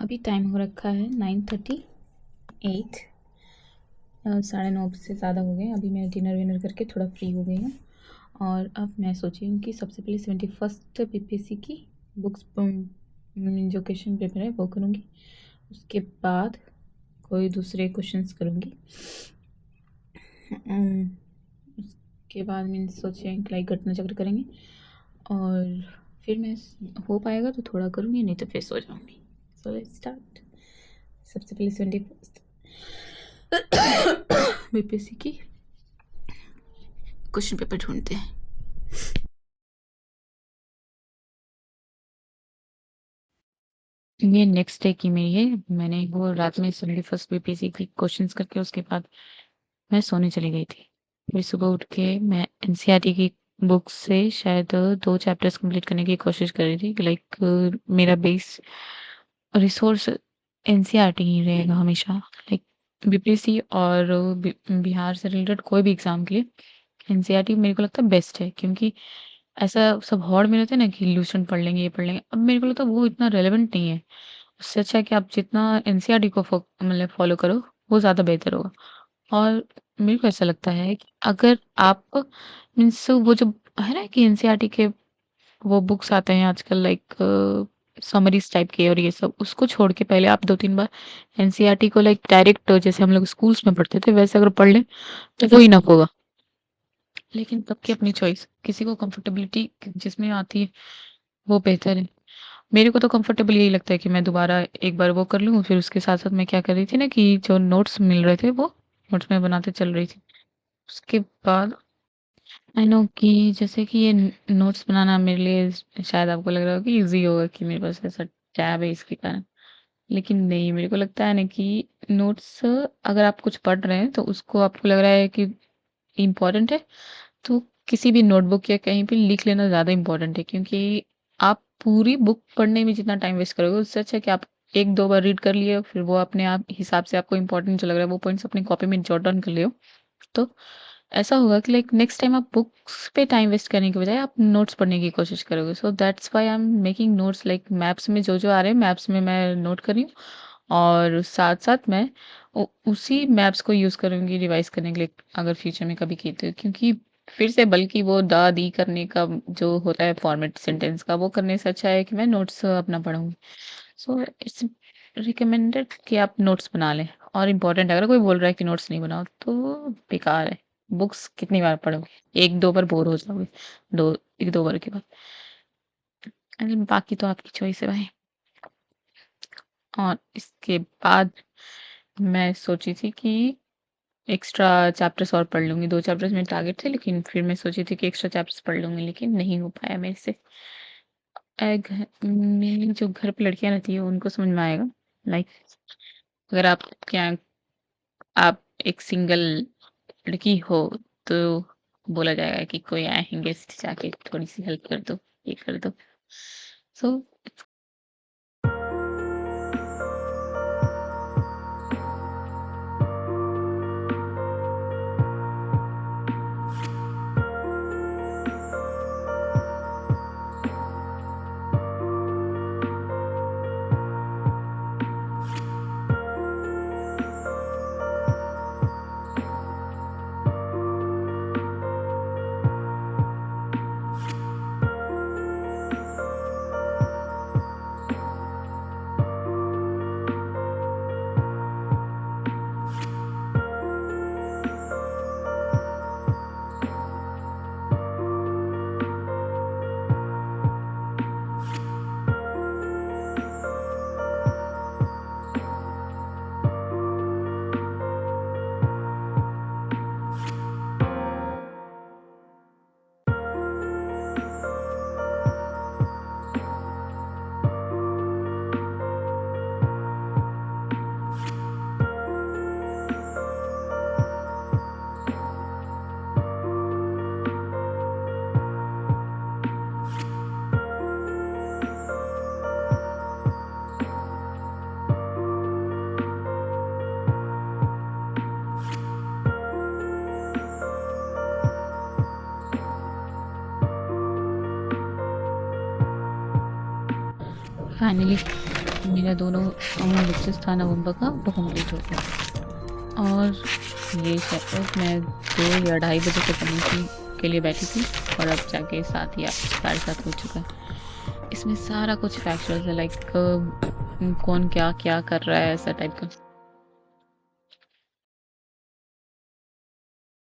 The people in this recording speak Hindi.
अभी टाइम हो रखा है 9:38। 9:30 से ज़्यादा हो गए। अभी मैं डिनर विनर करके थोड़ा फ्री हो गई हूँ और अब मैं सोची हूँ कि सबसे पहले 71st बीपीएससी की बुक्स जो क्वेश्चन पेपर है वो करूँगी। उसके बाद कोई दूसरे क्वेश्चंस करूँगी। उसके बाद मैंने सोचा लाइक घटना चक्र करेंगे और फिर मैं हो पाएगा तो थोड़ा करूँगी, नहीं तो फिर सो जाऊँगी। So let's start. सबसे पहले 71st बीपीएससी की क्वेश्चन पेपर ढूंढते हैं। ये नेक्स्ट डे की मेरी है। मैंने वो रात में 71st बीपीएससी की क्वेश्चंस करके उसके बाद मैं सोने चली गई थी। फिर सुबह उठ के मैं एनसीईआरटी की बुक से शायद 2 चैप्टर्स कंप्लीट करने की कोशिश कर रही थी। लाइक मेरा बेस रिसोर्स एनसीईआरटी ही रहेगा हमेशा। लाइक बीपीएससी और बिहार से रिलेटेड कोई भी एग्जाम के लिए एनसीईआरटी मेरे को लगता है बेस्ट है, क्योंकि ऐसा सब हॉड़ में रहते हैं ना कि लूसेंट पढ़ लेंगे, ये पढ़ लेंगे। अब मेरे को लगता है वो इतना रेलेवेंट नहीं है। उससे अच्छा है कि आप जितना एनसीईआरटी को मतलब फॉलो करो वो ज़्यादा बेहतर होगा। और मेरे को ऐसा लगता है कि अगर आप मीन्स वो जो है ना कि एनसीईआरटी के वो बुक्स आते हैं आजकल, लाइक समरीज टाइप के और ये सब, उसको छोड़ के पहले आप 2-3 बार एनसीईआरटी को लाइक डायरेक्ट जैसे हम लोग स्कूल्स में पढ़ते थे वैसे अगर पढ़ लें तो वो इनफ होगा। लेकिन सबकी अपनी चॉइस, किसी को कंफर्टेबिलिटी जिसमें आती है वो बेहतर है। मेरे को तो कंफर्टेबल यही लगता है कि मैं दोबारा एक बार वो कर लूँ। फिर उसके साथ-साथ मैं क्या कर रही थी ना कि जो नोट्स मिल रहे थे वो नोट्स मैं बनाते चल रही थी। उसके बाद आई नो कि जैसे कि ये नोट्स बनाना मेरे लिए शायद आपको लग रहा होगा कि ईज़ी होगा कि मेरे पास ऐसा टैब है इसके कारण। लेकिन नहीं, मेरे को लगता है ना कि नोट्स अगर आप कुछ पढ़ रहे हैं तो उसको आपको लग रहा है कि इम्पोर्टेंट है, तो किसी भी नोटबुक या कहीं पे लिख लेना ज़्यादा इम्पोर्टेंट है। क्योंकि आप पूरी बुक पढ़ने में जितना टाइम वेस्ट करोगे उससे अच्छा है कि आप 1-2 बार रीड कर लिए, फिर वो अपने आप हिसाब से आपको इम्पोर्टेंट जो लग रहा है वो पॉइंट्स अपनी कॉपी में जॉट डाउन कर लियो। तो ऐसा होगा कि लाइक नेक्स्ट टाइम आप बुक्स पे टाइम वेस्ट करने के बजाय आप नोट्स पढ़ने की कोशिश करोगे। So that's why I am making notes. Like maps में जो-जो आ रहे हैं मैप्स में मैं नोट कर रही हूँ और साथ-साथ मैं उसी मैप्स को यूज़ करूँगी रिवाइज़ करने के लिए अगर फ्यूचर में कभी की तो। क्योंकि फिर से बल्कि वो दा-दी करने का जो होता है फॉर्मेट सेंटेंस का वो करने से अच्छा है कि मैं नोट्स अपना पढूँ। सो इट्स रिकमेंडेड कि आप नोट्स बना लें। और इम्पोर्टेंट अगर कोई बोल रहा है कि नोट्स नहीं बनाओ तो बेकार है। बुक्स कितनी बार पढ़ोगे? 1-2 बार बोर हो जाओगे। 1-2 बार के बाद। एंड बाकी तो आपकी चॉइस है भाई। और इसके बाद मैं सोची थी कि एक्स्ट्रा चैप्टर्स और पढ़ लूँगी। 2 चैप्टर्स मेरे टारगेट थे, लेकिन फिर मैं सोची थी कि एक्स्ट्रा चैप्टर्स पढ़ लूँगी, लेकिन नहीं हो पाया मेरे से। घर मेरी जो घर पे लड़कियाँ रहती हैं उनको समझ में आएगा। लाइक अगर आप क्या आप एक सिंगल लड़की हो तो बोला जाएगा कि कोई आए गेस्ट जाके थोड़ी सी हेल्प कर दो, ये कर दो। सो फाइनली मेरा दोनों लेक्चर्स था नवंबर का, वो कंप्लीट हो गया। और ये शायद मैं 2 या ढाई बजे तक पढ़ने के लिए बैठी थी, और अब जाके 7 या 7:30 हो चुका है। इसमें सारा कुछ फैक्चुअल है, लाइक कौन क्या क्या कर रहा है, ऐसा टाइप का।